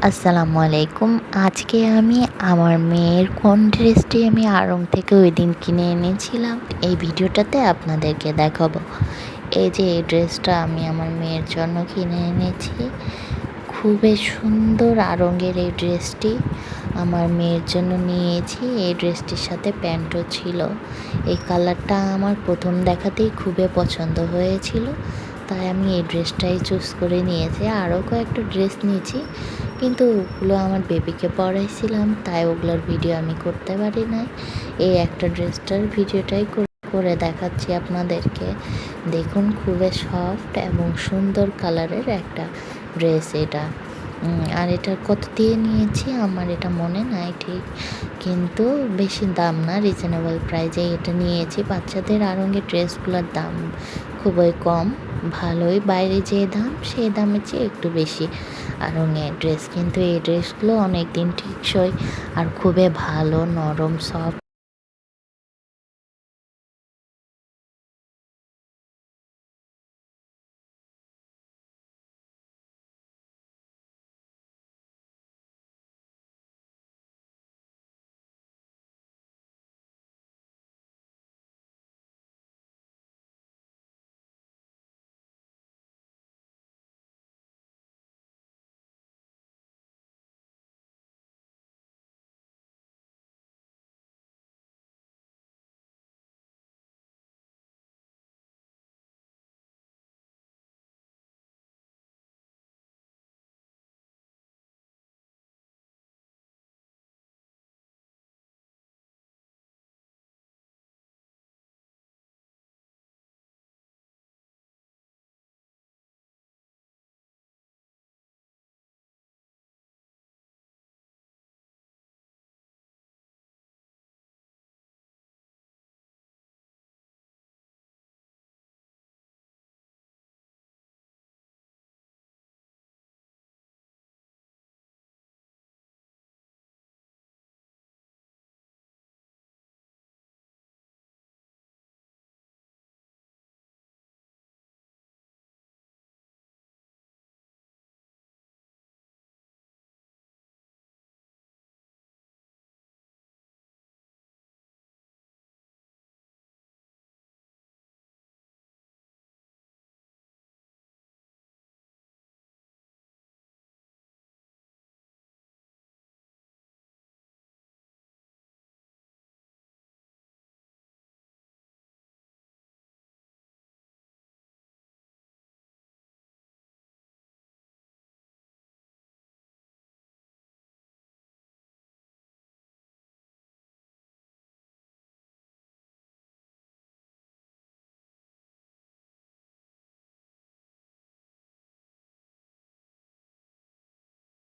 আসসালামু আলাইকুম। আজকে আমি আমার মেয়ের কোন ড্রেসটি আমি আড়ং থেকে ওইদিন কিনে এনেছিলাম এই ভিডিওটাতে আপনাদেরকে দেখাবো। এই যে এই ড্রেসটা আমি আমার মেয়ের জন্য কিনে এনেছি। খুবই সুন্দর আড়ংয়ের এই ড্রেসটি আমার মেয়ের জন্য নিয়েছি। এই ড্রেসটির সাথে প্যান্টও ছিল। এই কালারটা আমার প্রথম দেখাতেই খুবই পছন্দ হয়েছিল, তাই আমি এই ড্রেসটাই চুজ করে নিয়েছি। আরও কয়েকটা ড্রেস নিয়েছি, কিন্তু ওগুলো আমার বেবিকে পরাইছিলাম, তাই ওগুলোর ভিডিও আমি করতে পারি নাই। এই একটা ড্রেসটার ভিডিওটাই করে দেখাচ্ছি আপনাদেরকে। দেখুন, খুবই সফট এবং সুন্দর কালারের একটা ড্রেস এটা। আর এটা কত দিয়ে নিয়েছি আমার এটা মনে নাই ঠিক, কিন্তু বেশি দাম না, রিজনেবল প্রাইজে এটা নিয়েছি। বাচ্চাদের আড়ঙের ড্রেসগুলোর দাম খুবই কম, ভালোই, বাইরে যে দাম সেই দামের চেয়ে একটু বেশি আড়ঙের ড্রেস, কিন্তু এই ড্রেসগুলো অনেক দিন টেকসই আর খুবই ভালো, নরম, সফট